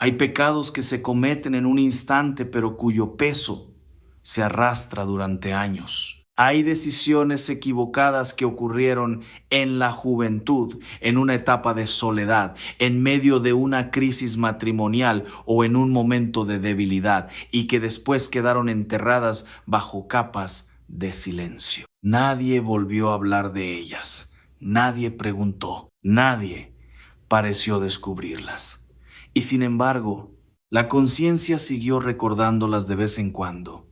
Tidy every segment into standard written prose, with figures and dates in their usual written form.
Hay pecados que se cometen en un instante, pero cuyo peso se arrastra durante años. Hay decisiones equivocadas que ocurrieron en la juventud, en una etapa de soledad, en medio de una crisis matrimonial o en un momento de debilidad, y que después quedaron enterradas bajo capas de silencio. Nadie volvió a hablar de ellas, nadie preguntó, nadie pareció descubrirlas. Y sin embargo, la conciencia siguió recordándolas de vez en cuando.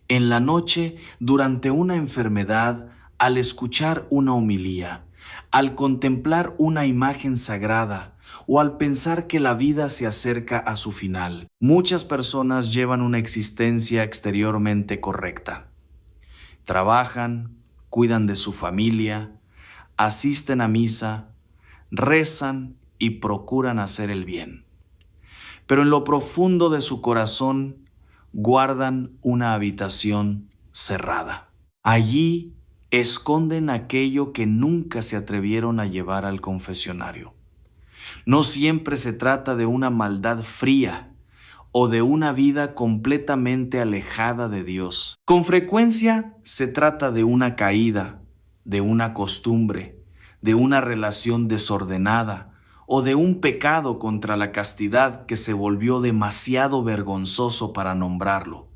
En la noche, durante una enfermedad, al escuchar una homilía, al contemplar una imagen sagrada o al pensar que la vida se acerca a su final. Muchas personas llevan una existencia exteriormente correcta. Trabajan, cuidan de su familia, asisten a misa, rezan y procuran hacer el bien. Pero en lo profundo de su corazón guardan una habitación cerrada. Allí esconden aquello que nunca se atrevieron a llevar al confesionario. No siempre se trata de una maldad fría o de una vida completamente alejada de Dios. Con frecuencia se trata de una caída, de una costumbre, de una relación desordenada o de un pecado contra la castidad que se volvió demasiado vergonzoso para nombrarlo.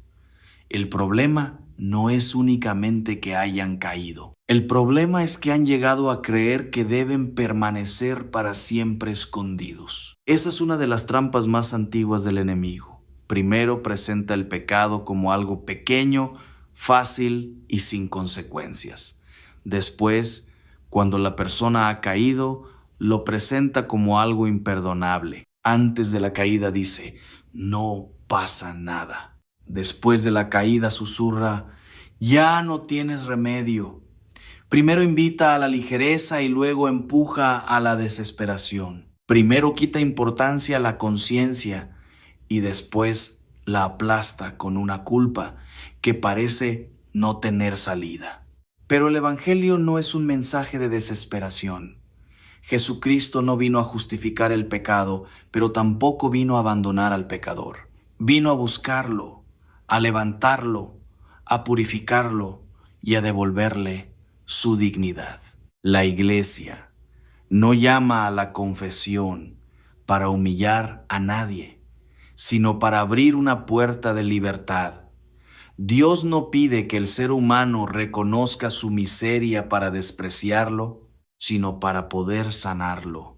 El problema no es únicamente que hayan caído. El problema es que han llegado a creer que deben permanecer para siempre escondidos. Esa es una de las trampas más antiguas del enemigo. Primero presenta el pecado como algo pequeño, fácil y sin consecuencias. Después, cuando la persona ha caído, lo presenta como algo imperdonable. Antes de la caída dice, no pasa nada. Después de la caída susurra, ya no tienes remedio. Primero invita a la ligereza y luego empuja a la desesperación. Primero quita importancia a la conciencia y después la aplasta con una culpa que parece no tener salida. Pero el Evangelio no es un mensaje de desesperación. Jesucristo no vino a justificar el pecado, pero tampoco vino a abandonar al pecador. Vino a buscarlo, a levantarlo, a purificarlo y a devolverle su dignidad. La Iglesia no llama a la confesión para humillar a nadie, sino para abrir una puerta de libertad. Dios no pide que el ser humano reconozca su miseria para despreciarlo, sino para poder sanarlo.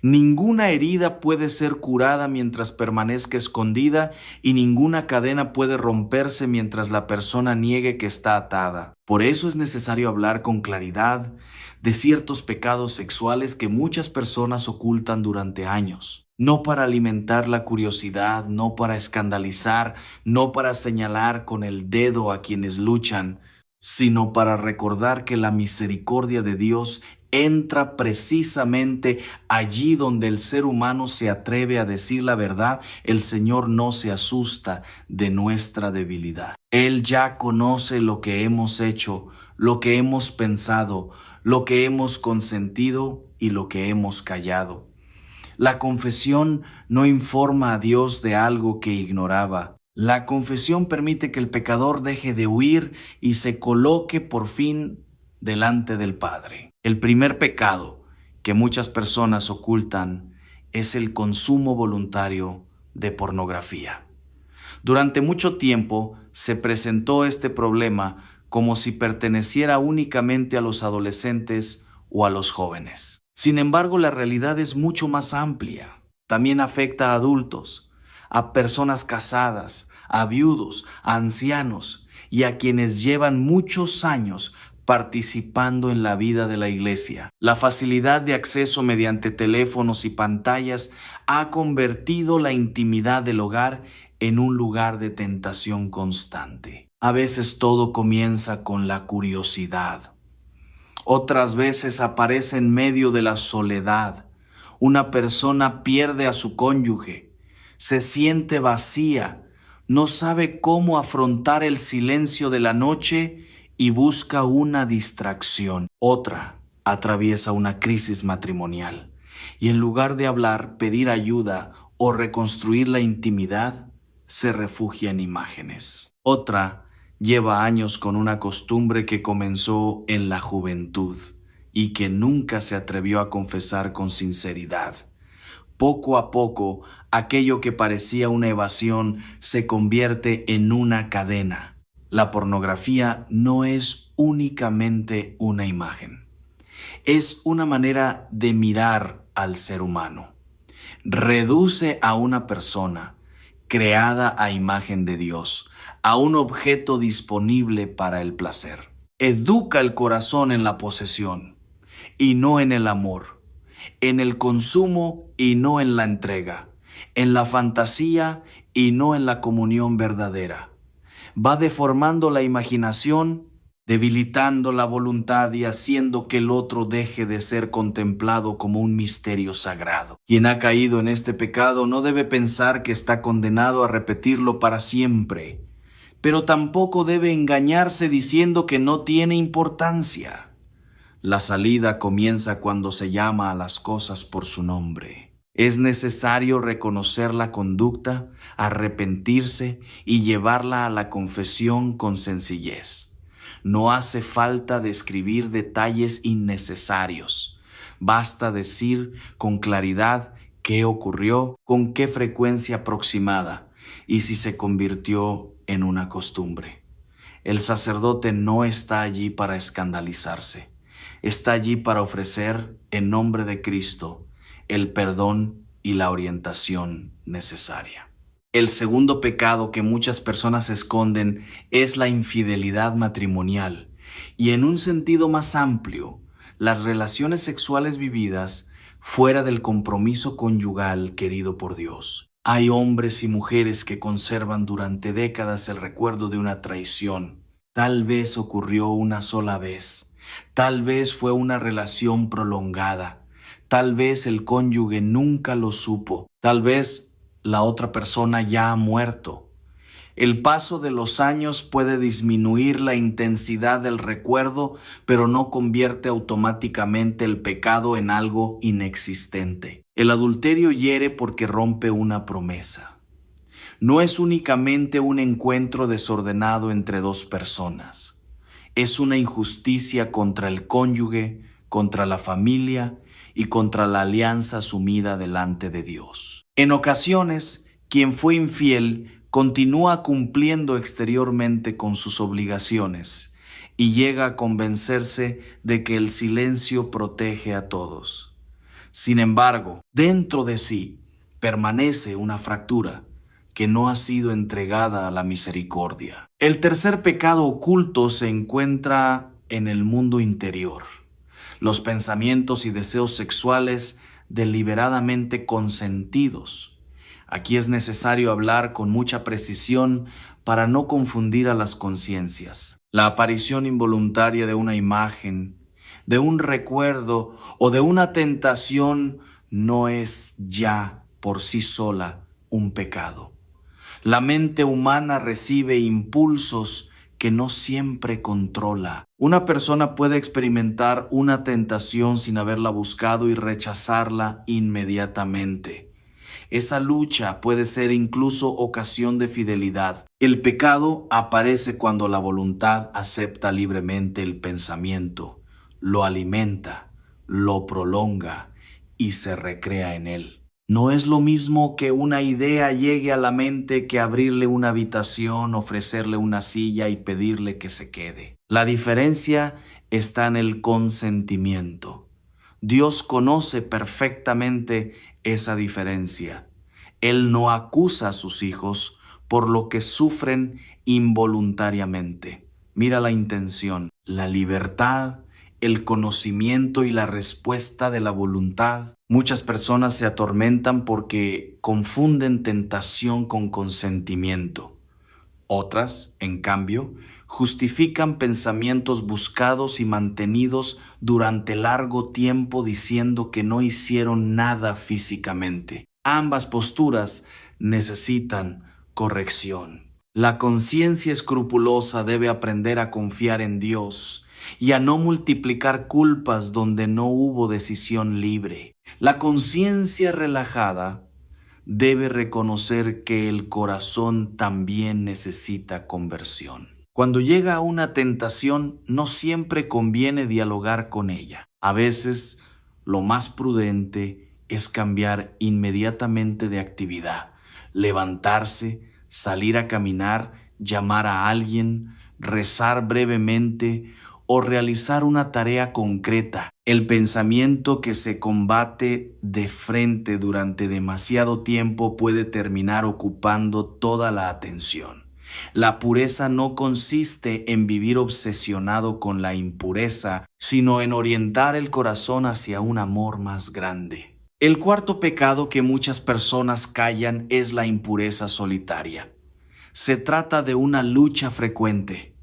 Ninguna herida puede ser curada mientras permanezca escondida y ninguna cadena puede romperse mientras la persona niegue que está atada. Por eso es necesario hablar con claridad de ciertos pecados sexuales que muchas personas ocultan durante años. No para alimentar la curiosidad, no para escandalizar, no para señalar con el dedo a quienes luchan, sino para recordar que la misericordia de Dios entra precisamente allí donde el ser humano se atreve a decir la verdad. El Señor no se asusta de nuestra debilidad. Él ya conoce lo que hemos hecho, lo que hemos pensado, lo que hemos consentido y lo que hemos callado. La confesión no informa a Dios de algo que ignoraba. La confesión permite que el pecador deje de huir y se coloque por fin delante del Padre. El primer pecado que muchas personas ocultan es el consumo voluntario de pornografía. Durante mucho tiempo se presentó este problema como si perteneciera únicamente a los adolescentes o a los jóvenes. Sin embargo, la realidad es mucho más amplia. También afecta a adultos, a personas casadas, a viudos, a ancianos y a quienes llevan muchos años participando en la vida de la iglesia. La facilidad de acceso mediante teléfonos y pantallas ha convertido la intimidad del hogar en un lugar de tentación constante. A veces todo comienza con la curiosidad. Otras veces aparece en medio de la soledad. Una persona pierde a su cónyuge, se siente vacía, no sabe cómo afrontar el silencio de la noche y busca una distracción. Otra atraviesa una crisis matrimonial y en lugar de hablar, pedir ayuda o reconstruir la intimidad, se refugia en imágenes. Otra lleva años con una costumbre que comenzó en la juventud y que nunca se atrevió a confesar con sinceridad. Poco a poco, aquello que parecía una evasión se convierte en una cadena. La pornografía no es únicamente una imagen. Es una manera de mirar al ser humano. Reduce a una persona creada a imagen de Dios a un objeto disponible para el placer. Educa el corazón en la posesión y no en el amor, en el consumo y no en la entrega, en la fantasía y no en la comunión verdadera. Va deformando la imaginación, debilitando la voluntad y haciendo que el otro deje de ser contemplado como un misterio sagrado. Quien ha caído en este pecado no debe pensar que está condenado a repetirlo para siempre, pero tampoco debe engañarse diciendo que no tiene importancia. La salida comienza cuando se llama a las cosas por su nombre. Es necesario reconocer la conducta, arrepentirse y llevarla a la confesión con sencillez. No hace falta describir detalles innecesarios. Basta decir con claridad qué ocurrió, con qué frecuencia aproximada y si se convirtió en una costumbre. El sacerdote no está allí para escandalizarse. Está allí para ofrecer, en nombre de Cristo, el perdón y la orientación necesaria. El segundo pecado que muchas personas esconden es la infidelidad matrimonial, y en un sentido más amplio, las relaciones sexuales vividas fuera del compromiso conyugal querido por Dios. Hay hombres y mujeres que conservan durante décadas el recuerdo de una traición. Tal vez ocurrió una sola vez. Tal vez fue una relación prolongada. Tal vez el cónyuge nunca lo supo. Tal vez la otra persona ya ha muerto. El paso de los años puede disminuir la intensidad del recuerdo, pero no convierte automáticamente el pecado en algo inexistente. El adulterio hiere porque rompe una promesa. No es únicamente un encuentro desordenado entre dos personas. Es una injusticia contra el cónyuge, contra la familia y contra la alianza asumida delante de Dios. En ocasiones, quien fue infiel continúa cumpliendo exteriormente con sus obligaciones y llega a convencerse de que el silencio protege a todos. Sin embargo, dentro de sí permanece una fractura que no ha sido entregada a la misericordia. El tercer pecado oculto se encuentra en el mundo interior. Los pensamientos y deseos sexuales deliberadamente consentidos. Aquí es necesario hablar con mucha precisión para no confundir a las conciencias. La aparición involuntaria de una imagen, de un recuerdo o de una tentación no es ya por sí sola un pecado. La mente humana recibe impulsos que no siempre controla. Una persona puede experimentar una tentación sin haberla buscado y rechazarla inmediatamente. Esa lucha puede ser incluso ocasión de fidelidad. El pecado aparece cuando la voluntad acepta libremente el pensamiento, lo alimenta, lo prolonga y se recrea en él. No es lo mismo que una idea llegue a la mente que abrirle una habitación, ofrecerle una silla y pedirle que se quede. La diferencia está en el consentimiento. Dios conoce perfectamente esa diferencia. Él no acusa a sus hijos por lo que sufren involuntariamente. Mira la intención, la libertad, el conocimiento y la respuesta de la voluntad. Muchas personas se atormentan porque confunden tentación con consentimiento. Otras, en cambio, justifican pensamientos buscados y mantenidos durante largo tiempo diciendo que no hicieron nada físicamente. Ambas posturas necesitan corrección. La conciencia escrupulosa debe aprender a confiar en Dios y a no multiplicar culpas donde no hubo decisión libre. La conciencia relajada debe reconocer que el corazón también necesita conversión. Cuando llega una tentación, no siempre conviene dialogar con ella. A veces, lo más prudente es cambiar inmediatamente de actividad, levantarse, salir a caminar, llamar a alguien, rezar brevemente o realizar una tarea concreta. El pensamiento que se combate de frente durante demasiado tiempo puede terminar ocupando toda la atención. La pureza no consiste en vivir obsesionado con la impureza, sino en orientar el corazón hacia un amor más grande. El cuarto pecado que muchas personas callan es la impureza solitaria. Se trata de una lucha frecuente,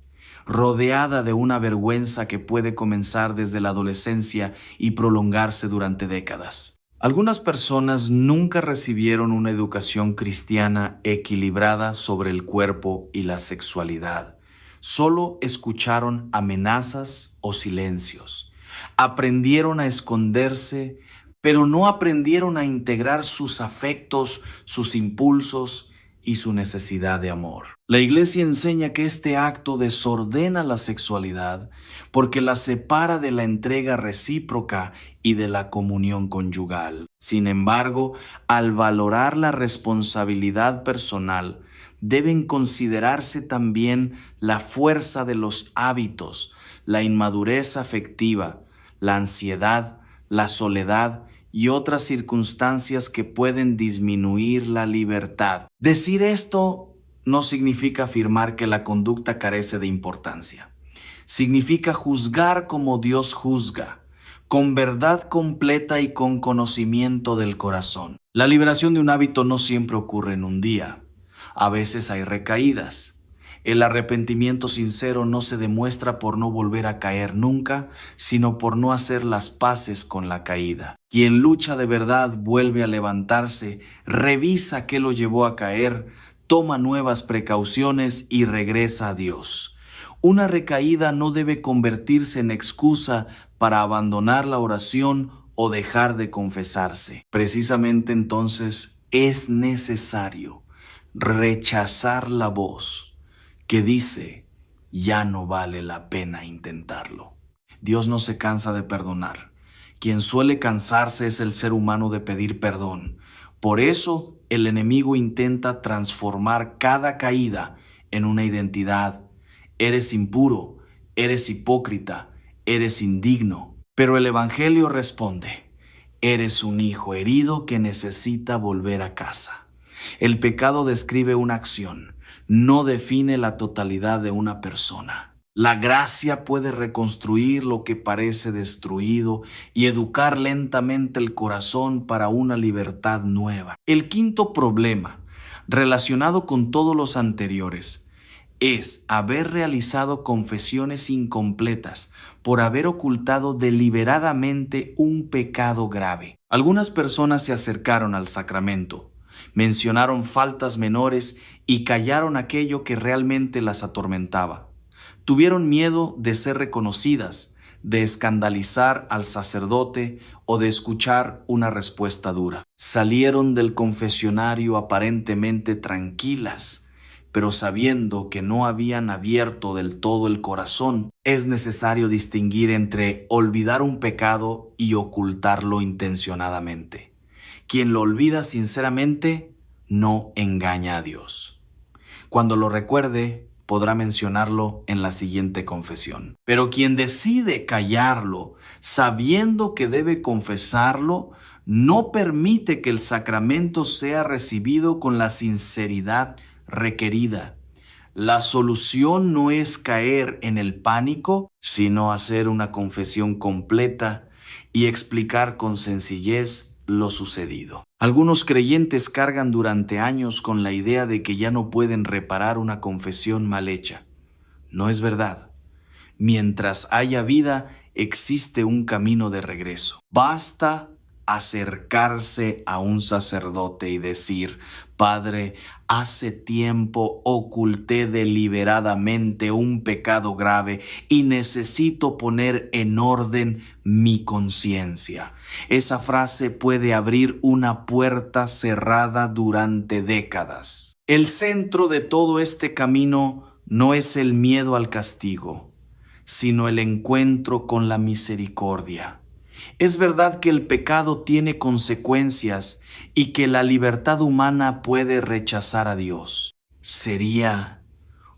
rodeada de una vergüenza que puede comenzar desde la adolescencia y prolongarse durante décadas. Algunas personas nunca recibieron una educación cristiana equilibrada sobre el cuerpo y la sexualidad. Solo escucharon amenazas o silencios. Aprendieron a esconderse, pero no aprendieron a integrar sus afectos, sus impulsos y su necesidad de amor. La Iglesia enseña que este acto desordena la sexualidad porque la separa de la entrega recíproca y de la comunión conyugal. Sin embargo, al valorar la responsabilidad personal, deben considerarse también la fuerza de los hábitos, la inmadurez afectiva, la ansiedad, la soledad y otras circunstancias que pueden disminuir la libertad. Decir esto no significa afirmar que la conducta carece de importancia. Significa juzgar como Dios juzga, con verdad completa y con conocimiento del corazón. La liberación de un hábito no siempre ocurre en un día. A veces hay recaídas. El arrepentimiento sincero no se demuestra por no volver a caer nunca, sino por no hacer las paces con la caída. Quien lucha de verdad vuelve a levantarse, revisa qué lo llevó a caer, toma nuevas precauciones y regresa a Dios. Una recaída no debe convertirse en excusa para abandonar la oración o dejar de confesarse. Precisamente entonces es necesario rechazar la voz que dice, ya no vale la pena intentarlo. Dios no se cansa de perdonar. Quien suele cansarse es el ser humano de pedir perdón. Por eso el enemigo intenta transformar cada caída en una identidad. Eres impuro, eres hipócrita, eres indigno. Pero el Evangelio responde, eres un hijo herido que necesita volver a casa. El pecado describe una acción, no define la totalidad de una persona. La gracia puede reconstruir lo que parece destruido y educar lentamente el corazón para una libertad nueva. El quinto problema, relacionado con todos los anteriores, es haber realizado confesiones incompletas por haber ocultado deliberadamente un pecado grave. Algunas personas se acercaron al sacramento, mencionaron faltas menores y callaron aquello que realmente las atormentaba. Tuvieron miedo de ser reconocidas, de escandalizar al sacerdote o de escuchar una respuesta dura. Salieron del confesionario aparentemente tranquilas, pero sabiendo que no habían abierto del todo el corazón. Es necesario distinguir entre olvidar un pecado y ocultarlo intencionadamente. Quien lo olvida sinceramente no engaña a Dios. Cuando lo recuerde, podrá mencionarlo en la siguiente confesión. Pero quien decide callarlo, sabiendo que debe confesarlo, no permite que el sacramento sea recibido con la sinceridad requerida. La solución no es caer en el pánico, sino hacer una confesión completa y explicar con sencillez lo sucedido. Algunos creyentes cargan durante años con la idea de que ya no pueden reparar una confesión mal hecha. No es verdad. Mientras haya vida, existe un camino de regreso. Basta acercarse a un sacerdote y decir, Padre, hace tiempo oculté deliberadamente un pecado grave y necesito poner en orden mi conciencia. Esa frase puede abrir una puerta cerrada durante décadas. El centro de todo este camino no es el miedo al castigo, sino el encuentro con la misericordia. Es verdad que el pecado tiene consecuencias y que la libertad humana puede rechazar a Dios. Sería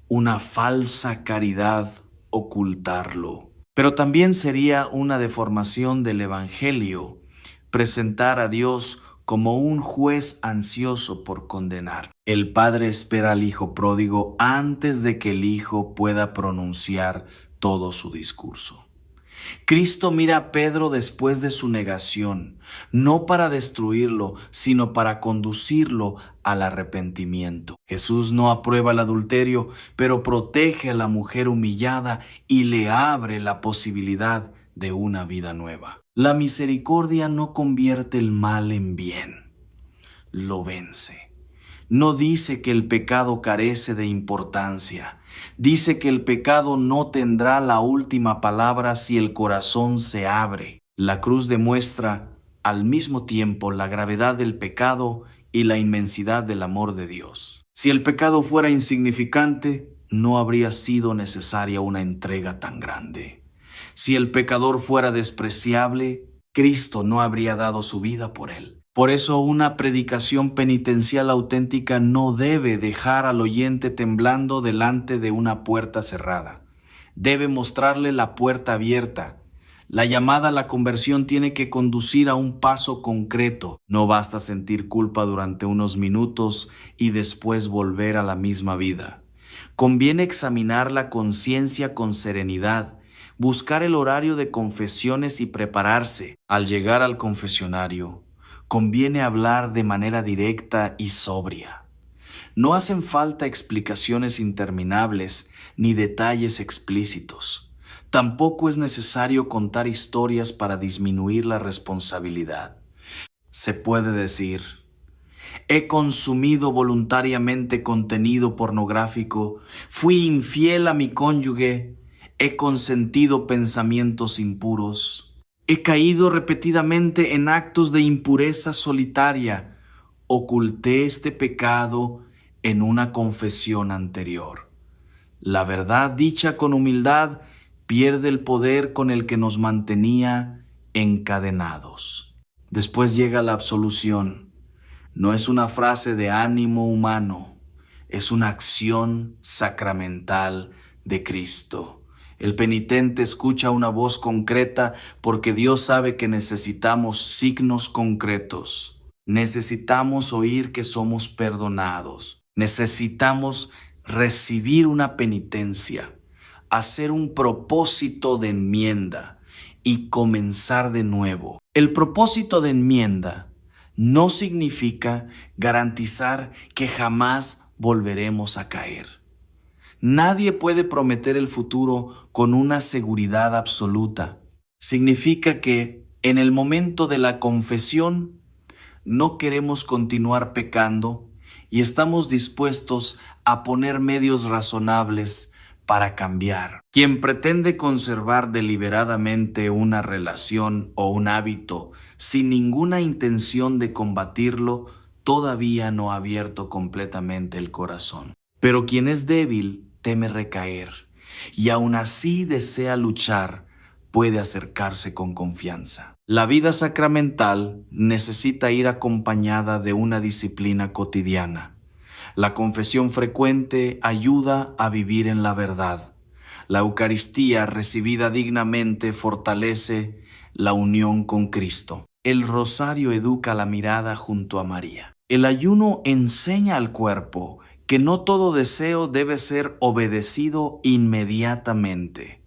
una falsa caridad ocultarlo. Pero también sería una deformación del Evangelio presentar a Dios como un juez ansioso por condenar. El padre espera al hijo pródigo antes de que el hijo pueda pronunciar todo su discurso. Cristo mira a Pedro después de su negación, no para destruirlo, sino para conducirlo al arrepentimiento. Jesús no aprueba el adulterio, pero protege a la mujer humillada y le abre la posibilidad de una vida nueva. La misericordia no convierte el mal en bien, lo vence. No dice que el pecado carece de importancia. Dice que el pecado no tendrá la última palabra si el corazón se abre. La cruz demuestra al mismo tiempo la gravedad del pecado y la inmensidad del amor de Dios. Si el pecado fuera insignificante, no habría sido necesaria una entrega tan grande. Si el pecador fuera despreciable, Cristo no habría dado su vida por él. Por eso una predicación penitencial auténtica no debe dejar al oyente temblando delante de una puerta cerrada. Debe mostrarle la puerta abierta. La llamada a la conversión tiene que conducir a un paso concreto. No basta sentir culpa durante unos minutos y después volver a la misma vida. Conviene examinar la conciencia con serenidad, buscar el horario de confesiones y prepararse. Al llegar al confesionario, conviene hablar de manera directa y sobria. No hacen falta explicaciones interminables ni detalles explícitos. Tampoco es necesario contar historias para disminuir la responsabilidad. Se puede decir: he consumido voluntariamente contenido pornográfico, fui infiel a mi cónyuge, he consentido pensamientos impuros. He caído repetidamente en actos de impureza solitaria. Oculté este pecado en una confesión anterior. La verdad dicha con humildad pierde el poder con el que nos mantenía encadenados. Después llega la absolución. No es una frase de ánimo humano, es una acción sacramental de Cristo. El penitente escucha una voz concreta porque Dios sabe que necesitamos signos concretos. Necesitamos oír que somos perdonados. Necesitamos recibir una penitencia, hacer un propósito de enmienda y comenzar de nuevo. El propósito de enmienda no significa garantizar que jamás volveremos a caer. Nadie puede prometer el futuro con una seguridad absoluta. Significa que en el momento de la confesión no queremos continuar pecando y estamos dispuestos a poner medios razonables para cambiar. Quien pretende conservar deliberadamente una relación o un hábito sin ninguna intención de combatirlo, todavía no ha abierto completamente el corazón. Pero quien es débil teme recaer y aún así desea luchar, puede acercarse con confianza. La vida sacramental necesita ir acompañada de una disciplina cotidiana. La confesión frecuente ayuda a vivir en la verdad. La Eucaristía recibida dignamente fortalece la unión con Cristo. El rosario educa la mirada junto a María. El ayuno enseña al cuerpo que no todo deseo debe ser obedecido inmediatamente.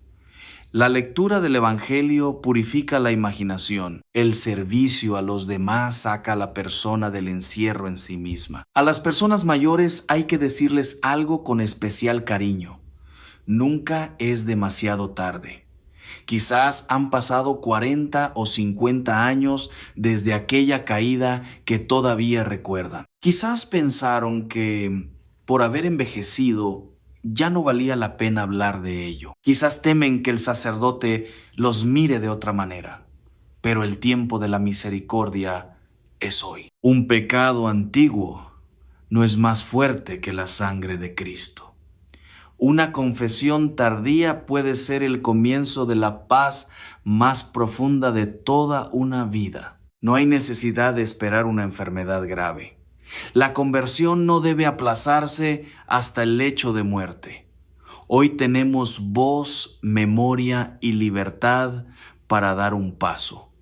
La lectura del Evangelio purifica la imaginación. El servicio a los demás saca a la persona del encierro en sí misma. A las personas mayores hay que decirles algo con especial cariño. Nunca es demasiado tarde. Quizás han pasado 40 o 50 años desde aquella caída que todavía recuerdan. Quizás pensaron que por haber envejecido ya no valía la pena hablar de ello. Quizás temen que el sacerdote los mire de otra manera. Pero el tiempo de la misericordia es hoy. Un pecado antiguo no es más fuerte que la sangre de Cristo. Una confesión tardía puede ser el comienzo de la paz más profunda de toda una vida. No hay necesidad de esperar una enfermedad grave. La conversión no debe aplazarse hasta el lecho de muerte. Hoy tenemos voz, memoria y libertad para dar un paso.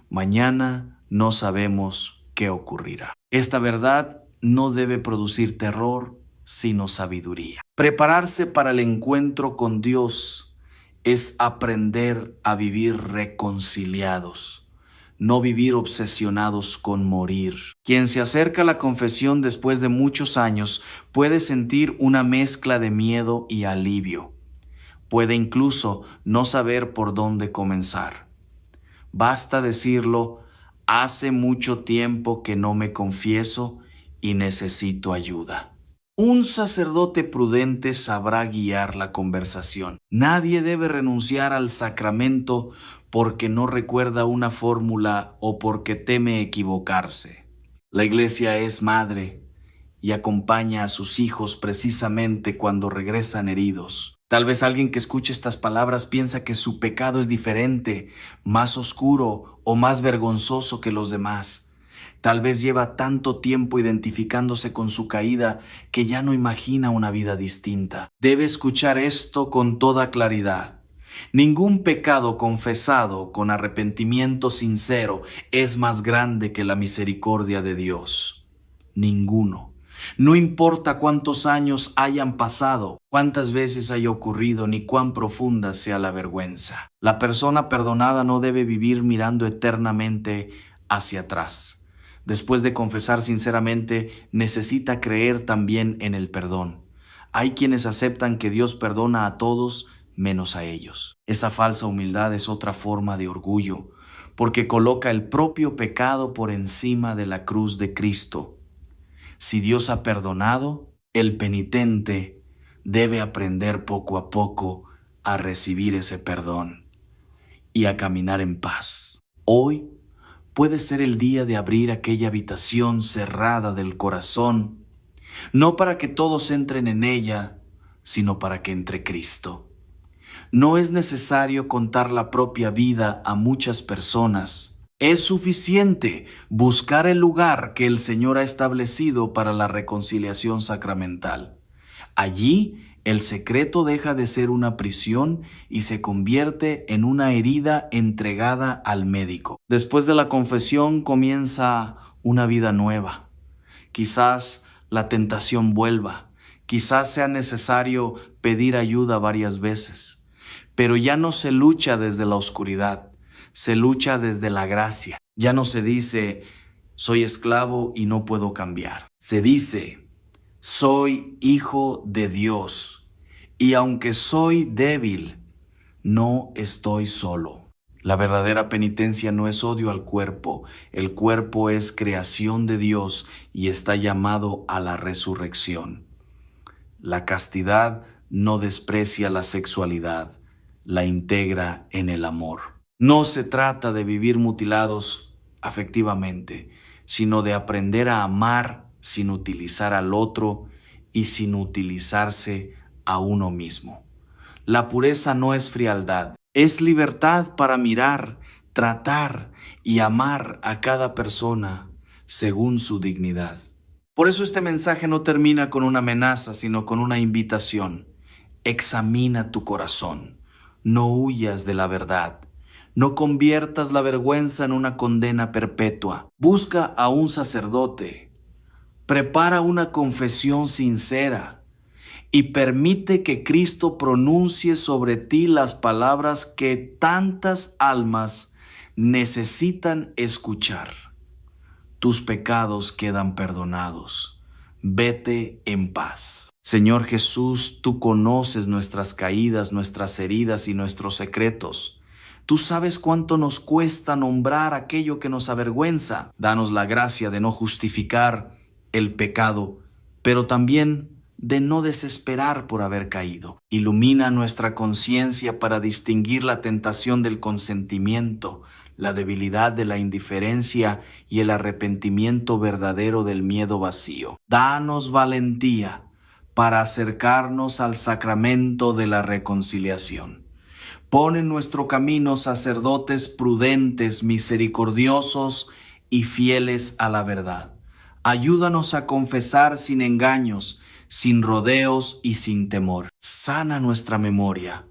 Mañana no sabemos qué ocurrirá. Esta verdad no debe producir terror, sino sabiduría. Prepararse para el encuentro con Dios es aprender a vivir reconciliados, no vivir obsesionados con morir. Quien se acerca a la confesión después de muchos años puede sentir una mezcla de miedo y alivio. Puede incluso no saber por dónde comenzar. Basta decirlo: hace mucho tiempo que no me confieso y necesito ayuda. Un sacerdote prudente sabrá guiar la conversación. Nadie debe renunciar al sacramento porque no recuerda una fórmula o porque teme equivocarse. La Iglesia es madre y acompaña a sus hijos precisamente cuando regresan heridos. Tal vez alguien que escuche estas palabras piensa que su pecado es diferente, más oscuro o más vergonzoso que los demás. Tal vez lleva tanto tiempo identificándose con su caída que ya no imagina una vida distinta. Debe escuchar esto con toda claridad. Ningún pecado confesado con arrepentimiento sincero es más grande que la misericordia de Dios. Ninguno. No importa cuántos años hayan pasado, cuántas veces haya ocurrido, ni cuán profunda sea la vergüenza. La persona perdonada no debe vivir mirando eternamente hacia atrás. Después de confesar sinceramente, necesita creer también en el perdón. Hay quienes aceptan que Dios perdona a todos menos a ellos. Esa falsa humildad es otra forma de orgullo, porque coloca el propio pecado por encima de la cruz de Cristo. Si Dios ha perdonado, el penitente debe aprender poco a poco a recibir ese perdón y a caminar en paz. Hoy puede ser el día de abrir aquella habitación cerrada del corazón, no para que todos entren en ella, sino para que entre Cristo. No es necesario contar la propia vida a muchas personas. Es suficiente buscar el lugar que el Señor ha establecido para la reconciliación sacramental. Allí, el secreto deja de ser una prisión y se convierte en una herida entregada al médico. Después de la confesión comienza una vida nueva. Quizás la tentación vuelva, quizás sea necesario pedir ayuda varias veces, pero ya no se lucha desde la oscuridad, se lucha desde la gracia. Ya no se dice: soy esclavo y no puedo cambiar. Se dice: soy hijo de Dios, y aunque soy débil, no estoy solo. La verdadera penitencia no es odio al cuerpo. El cuerpo es creación de Dios y está llamado a la resurrección. La castidad no desprecia la sexualidad, la integra en el amor. No se trata de vivir mutilados afectivamente, sino de aprender a amar sin utilizar al otro y sin utilizarse a uno mismo. La pureza no es frialdad, es libertad para mirar, tratar y amar a cada persona según su dignidad. Por eso este mensaje no termina con una amenaza, sino con una invitación. Examina tu corazón, no huyas de la verdad. No conviertas la vergüenza en una condena perpetua. Busca a un sacerdote. Prepara una confesión sincera y permite que Cristo pronuncie sobre ti las palabras que tantas almas necesitan escuchar. Tus pecados quedan perdonados. Vete en paz. Señor Jesús, tú conoces nuestras caídas, nuestras heridas y nuestros secretos. Tú sabes cuánto nos cuesta nombrar aquello que nos avergüenza. Danos la gracia de no justificar el pecado, pero también de no desesperar por haber caído. Ilumina nuestra conciencia para distinguir la tentación del consentimiento, la debilidad de la indiferencia y el arrepentimiento verdadero del miedo vacío. Danos valentía para acercarnos al sacramento de la reconciliación. Pon en nuestro camino sacerdotes prudentes, misericordiosos y fieles a la verdad. Ayúdanos a confesar sin engaños, sin rodeos y sin temor. Sana nuestra memoria,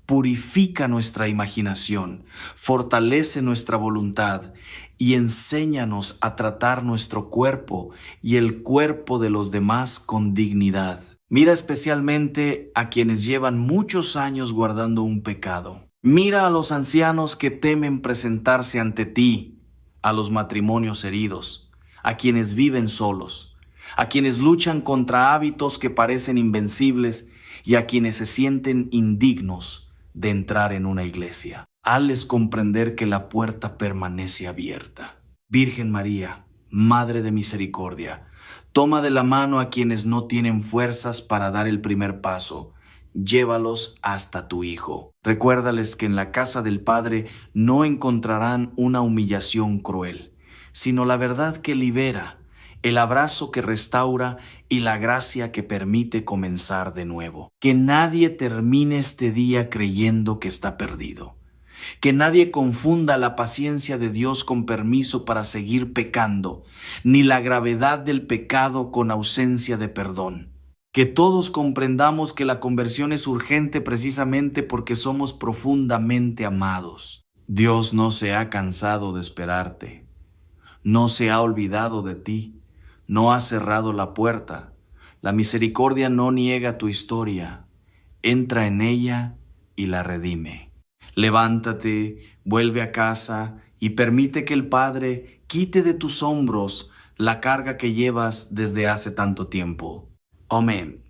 purifica nuestra imaginación, fortalece nuestra voluntad y enséñanos a tratar nuestro cuerpo y el cuerpo de los demás con dignidad. Mira especialmente a quienes llevan muchos años guardando un pecado. Mira a los ancianos que temen presentarse ante ti, a los matrimonios heridos, a quienes viven solos, a quienes luchan contra hábitos que parecen invencibles y a quienes se sienten indignos de entrar en una iglesia. Hazles comprender que la puerta permanece abierta. Virgen María, Madre de Misericordia, toma de la mano a quienes no tienen fuerzas para dar el primer paso. Llévalos hasta tu Hijo. Recuérdales que en la casa del Padre no encontrarán una humillación cruel, sino la verdad que libera, el abrazo que restaura y la gracia que permite comenzar de nuevo. Que nadie termine este día creyendo que está perdido. Que nadie confunda la paciencia de Dios con permiso para seguir pecando, ni la gravedad del pecado con ausencia de perdón. Que todos comprendamos que la conversión es urgente precisamente porque somos profundamente amados. Dios no se ha cansado de esperarte, no se ha olvidado de ti, no ha cerrado la puerta. La misericordia no niega tu historia, entra en ella y la redime. Levántate, vuelve a casa y permite que el Padre quite de tus hombros la carga que llevas desde hace tanto tiempo. Amén.